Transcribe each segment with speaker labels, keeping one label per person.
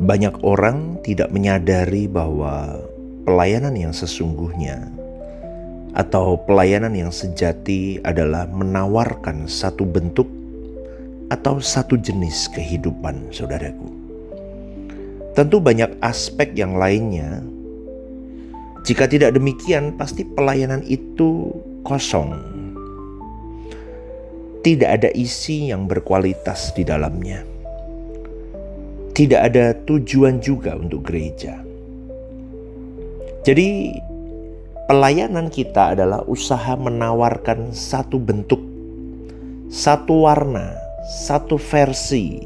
Speaker 1: Banyak orang tidak menyadari bahwa pelayanan yang sesungguhnya atau pelayanan yang sejati adalah menawarkan satu bentuk atau satu jenis kehidupan, saudaraku. Tentu banyak aspek yang lainnya. Jika tidak demikian, pasti pelayanan itu kosong. Tidak ada isi yang berkualitas di dalamnya. Tidak ada tujuan juga untuk gereja. Jadi pelayanan kita adalah usaha menawarkan satu bentuk, satu warna, satu versi,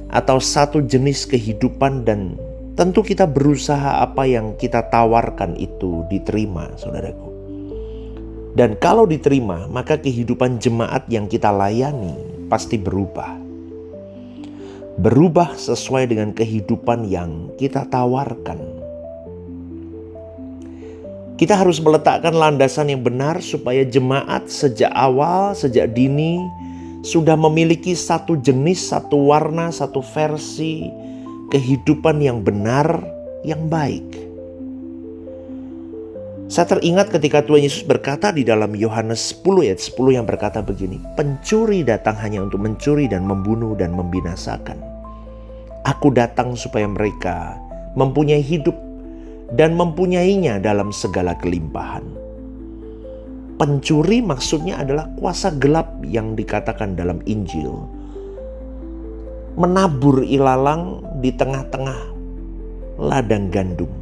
Speaker 1: atau satu jenis kehidupan, dan tentu kita berusaha apa yang kita tawarkan itu diterima, saudaraku. Dan kalau diterima, maka kehidupan jemaat yang kita layani pasti berubah. Berubah sesuai dengan kehidupan yang kita tawarkan. Kita harus meletakkan landasan yang benar supaya jemaat sejak awal, sejak dini sudah memiliki satu jenis, satu warna, satu versi kehidupan yang benar, yang baik. Saya teringat ketika Tuhan Yesus berkata di dalam Yohanes 10 ayat 10 yang berkata begini, "Pencuri datang hanya untuk mencuri dan membunuh dan membinasakan. Aku datang supaya mereka mempunyai hidup dan mempunyainya dalam segala kelimpahan." Pencuri maksudnya adalah kuasa gelap yang dikatakan dalam Injil. Menabur ilalang di tengah-tengah ladang gandum.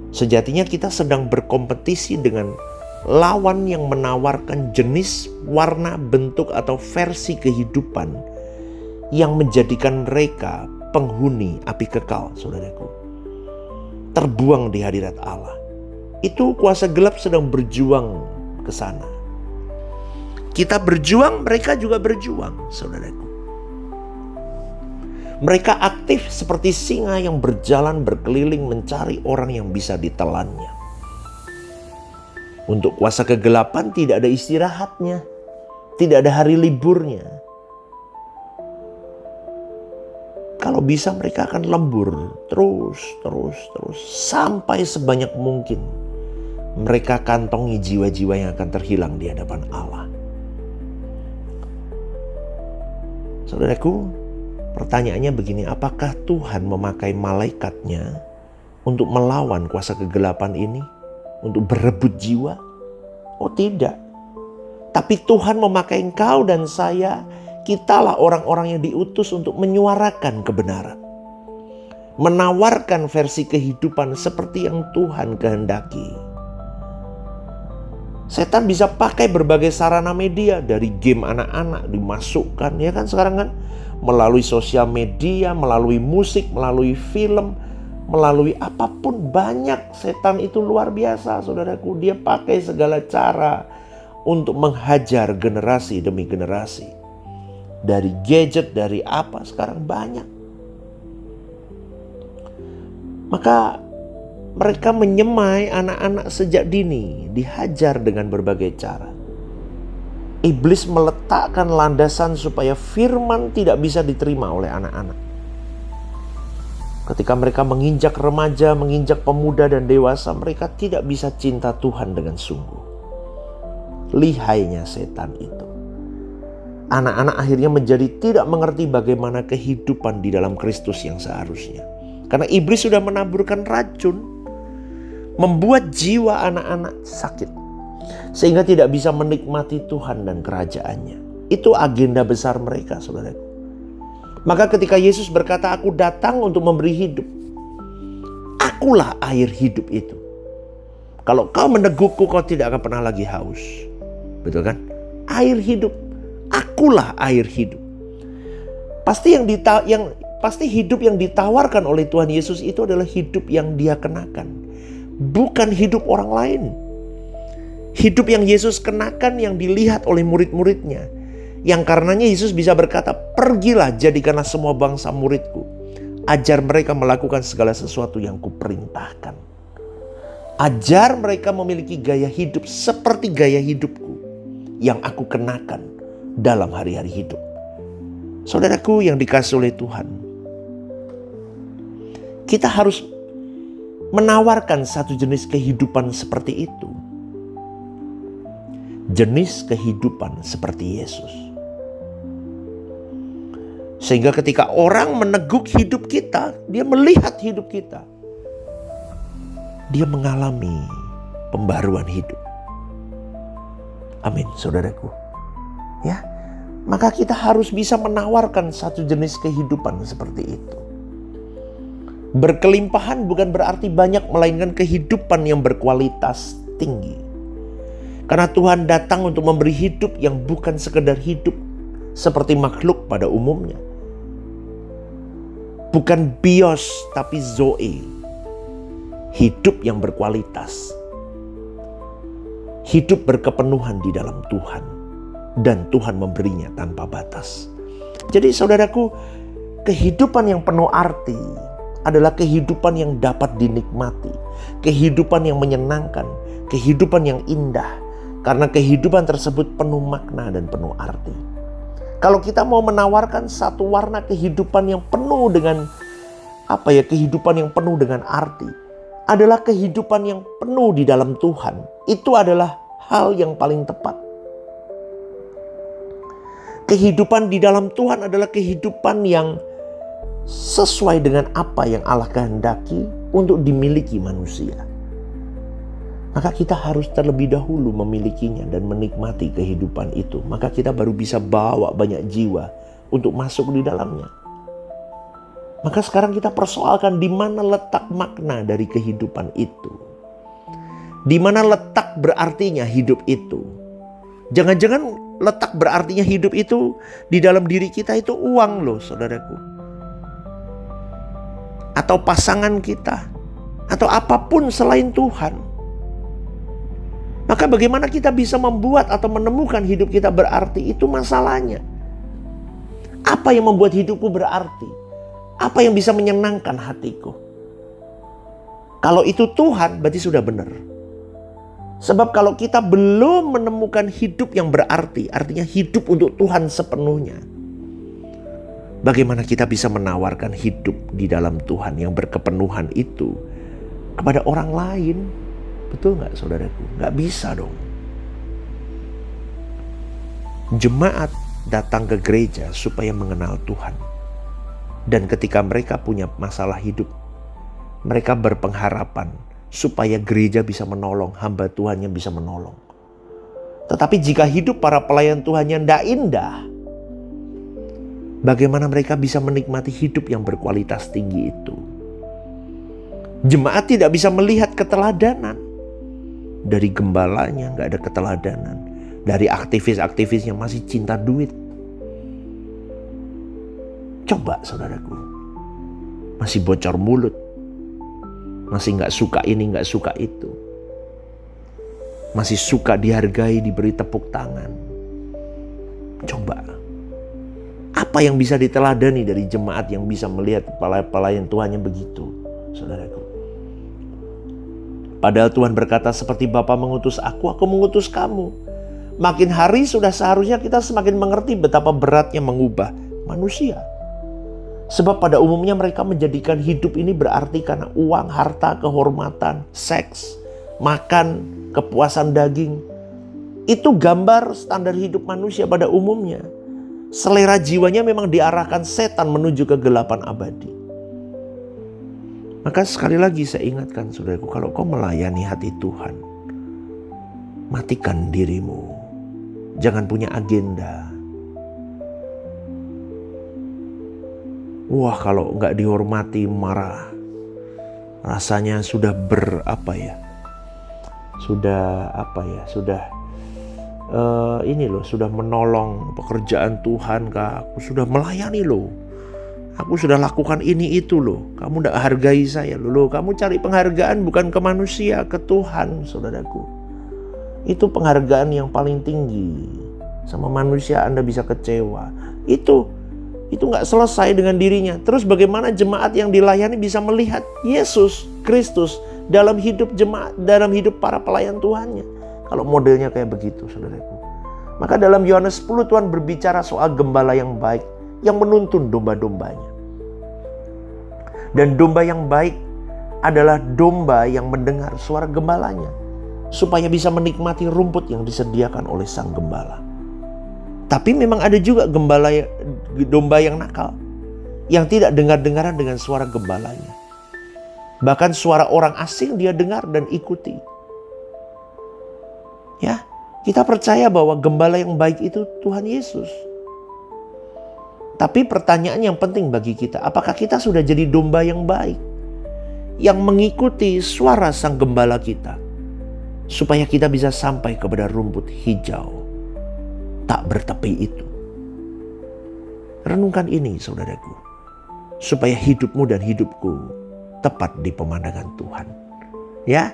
Speaker 1: Sejatinya kita sedang berkompetisi dengan lawan yang menawarkan jenis, warna, bentuk, atau versi kehidupan yang menjadikan mereka penghuni api kekal, saudaraku. Terbuang di hadirat Allah. Itu kuasa gelap sedang berjuang ke sana. Kita berjuang, mereka juga berjuang, saudaraku. Mereka aktif seperti singa yang berjalan berkeliling mencari orang yang bisa ditelannya. Untuk kuasa kegelapan tidak ada istirahatnya, tidak ada hari liburnya. Kalau bisa mereka akan lembur terus sampai sebanyak mungkin mereka kantongi jiwa-jiwa yang akan terhilang di hadapan Allah. Saudaraku, pertanyaannya begini, apakah Tuhan memakai malaikatnya untuk melawan kuasa kegelapan ini? Untuk berebut jiwa? Oh tidak. Tapi Tuhan memakai engkau dan saya. Kitalah orang-orang yang diutus untuk menyuarakan kebenaran. Menawarkan versi kehidupan seperti yang Tuhan kehendaki. Setan bisa pakai berbagai sarana media, dari game anak-anak dimasukkan, ya kan sekarang kan, melalui sosial media, melalui musik, melalui film, melalui apapun. Banyak. Setan itu luar biasa, saudaraku. Dia pakai segala cara untuk menghajar generasi demi generasi. Dari gadget, dari apa, sekarang banyak. Maka mereka menyemai anak-anak sejak dini, dihajar dengan berbagai cara. Iblis meletakkan landasan supaya firman tidak bisa diterima oleh anak-anak. Ketika mereka menginjak remaja, menginjak pemuda dan dewasa, mereka tidak bisa cinta Tuhan dengan sungguh. Lihainya setan itu. Anak-anak akhirnya menjadi tidak mengerti bagaimana kehidupan di dalam Kristus yang seharusnya. Karena iblis sudah menaburkan racun, membuat jiwa anak-anak sakit, sehingga tidak bisa menikmati Tuhan dan kerajaannya. Itu agenda besar mereka, saudara. Maka ketika Yesus berkata, "Aku datang untuk memberi hidup. Akulah air hidup itu. Kalau kau menegukku, kau tidak akan pernah lagi haus." Betul kan? Air hidup. Akulah air hidup. Pasti hidup yang ditawarkan oleh Tuhan Yesus itu adalah hidup yang Dia kenakan, bukan hidup orang lain. Hidup yang Yesus kenakan, yang dilihat oleh murid-muridnya, yang karenanya Yesus bisa berkata, "Pergilah, jadikanlah semua bangsa muridku. Ajar mereka melakukan segala sesuatu yang kuperintahkan." Ajar mereka memiliki gaya hidup seperti gaya hidupku yang aku kenakan dalam hari-hari hidup. Saudaraku yang dikasihi oleh Tuhan, Kita harus menawarkan satu jenis kehidupan seperti itu. Jenis kehidupan seperti Yesus. Sehingga ketika orang meneguk hidup kita, dia melihat hidup kita, dia mengalami pembaruan hidup. Amin, saudaraku. Ya, maka kita harus bisa menawarkan satu jenis kehidupan seperti itu. Berkelimpahan bukan berarti banyak, melainkan kehidupan yang berkualitas tinggi. Karena Tuhan datang untuk memberi hidup yang bukan sekedar hidup seperti makhluk pada umumnya. Bukan bios, tapi zoe. Hidup yang berkualitas. Hidup berkepenuhan di dalam Tuhan. Dan Tuhan memberinya tanpa batas. Jadi saudaraku, kehidupan yang penuh arti adalah kehidupan yang dapat dinikmati. Kehidupan yang menyenangkan. Kehidupan yang indah. Karena kehidupan tersebut penuh makna dan penuh arti. Kalau kita mau menawarkan satu warna kehidupan yang penuh dengan kehidupan yang penuh dengan arti, adalah kehidupan yang penuh di dalam Tuhan. Itu adalah hal yang paling tepat. Kehidupan di dalam Tuhan adalah kehidupan yang sesuai dengan apa yang Allah kehendaki untuk dimiliki manusia. Maka kita harus terlebih dahulu memilikinya dan menikmati kehidupan itu. Maka kita baru bisa bawa banyak jiwa untuk masuk di dalamnya. Maka sekarang kita persoalkan di mana letak makna dari kehidupan itu. Di mana letak berartinya hidup itu. Jangan-jangan letak berartinya hidup itu di dalam diri kita itu uang loh, saudaraku. Atau pasangan kita. Atau apapun selain Tuhan. Maka bagaimana kita bisa membuat atau menemukan hidup kita berarti, itu masalahnya. Apa yang membuat hidupku berarti? Apa yang bisa menyenangkan hatiku? Kalau itu Tuhan, berarti sudah benar. Sebab kalau kita belum menemukan hidup yang berarti, artinya hidup untuk Tuhan sepenuhnya, bagaimana kita bisa menawarkan hidup di dalam Tuhan yang berkepenuhan itu kepada orang lain? Betul gak saudaraku? Gak bisa dong. Jemaat datang ke gereja supaya mengenal Tuhan. Dan ketika mereka punya masalah hidup, mereka berpengharapan supaya gereja bisa menolong, hamba Tuhannya bisa menolong. Tetapi jika hidup para pelayan Tuhannya tidak indah, bagaimana mereka bisa menikmati hidup yang berkualitas tinggi itu? Jemaat tidak bisa melihat keteladanan. Dari gembalanya gak ada keteladanan. Dari aktivis-aktivisnya masih cinta duit. Coba saudaraku. Masih bocor mulut. Masih gak suka ini, gak suka itu. Masih suka dihargai, diberi tepuk tangan. Coba. Apa yang bisa diteladani dari jemaat yang bisa melihat pelayan Tuhannya begitu, saudaraku? Padahal Tuhan berkata, seperti Bapa mengutus aku mengutus kamu. Makin hari sudah seharusnya kita semakin mengerti betapa beratnya mengubah manusia. Sebab pada umumnya mereka menjadikan hidup ini berarti karena uang, harta, kehormatan, seks, makan, kepuasan daging. Itu gambar standar hidup manusia pada umumnya. Selera jiwanya memang diarahkan setan menuju kegelapan abadi. Maka sekali lagi saya ingatkan saudaraku, kalau kau melayani hati Tuhan, matikan dirimu. Jangan punya agenda. Wah, kalau nggak dihormati marah. Rasanya sudah sudah menolong pekerjaan Tuhan kah? Aku sudah melayani loh. Aku sudah lakukan ini itu loh. Kamu tidak hargai saya loh. Kamu cari penghargaan bukan ke manusia, ke Tuhan, saudaraku. Itu penghargaan yang paling tinggi. Sama manusia Anda bisa kecewa. Itu gak selesai dengan dirinya. Terus bagaimana jemaat yang dilayani bisa melihat Yesus Kristus dalam hidup jemaat, dalam hidup para pelayan Tuhannya. Kalau modelnya kayak begitu, saudaraku. Maka dalam Yohanes 10 Tuhan berbicara soal gembala yang baik, yang menuntun domba-dombanya. Dan domba yang baik adalah domba yang mendengar suara gembalanya, supaya bisa menikmati rumput yang disediakan oleh sang gembala. Tapi memang ada juga domba yang nakal, yang tidak dengar-dengaran dengan suara gembalanya. Bahkan suara orang asing dia dengar dan ikuti. Ya, kita percaya bahwa gembala yang baik itu Tuhan Yesus. Tapi pertanyaan yang penting bagi kita, apakah kita sudah jadi domba yang baik, yang mengikuti suara sang gembala kita, supaya kita bisa sampai kepada rumput hijau tak bertepi itu. Renungkan ini saudaraku, supaya hidupmu dan hidupku tepat di pemandangan Tuhan. Ya,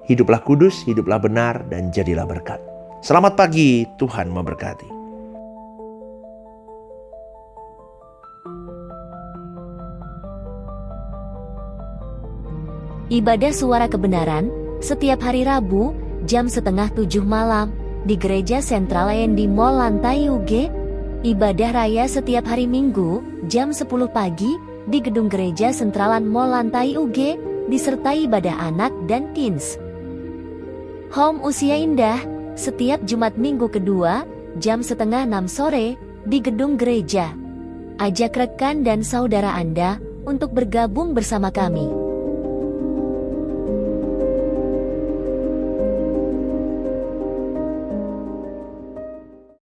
Speaker 1: hiduplah kudus, hiduplah benar, dan jadilah berkat. Selamat pagi, Tuhan memberkati.
Speaker 2: Ibadah Suara Kebenaran setiap hari Rabu jam 6:30 malam di Gereja Sentral di Mall Lantai UG. Ibadah Raya setiap hari Minggu jam 10 pagi di Gedung Gereja Sentralan Mall Lantai UG, disertai ibadah anak dan teens. Home Usia Indah setiap Jumat Minggu kedua jam 5:30 sore di Gedung Gereja. Ajak rekan dan saudara Anda untuk bergabung bersama kami.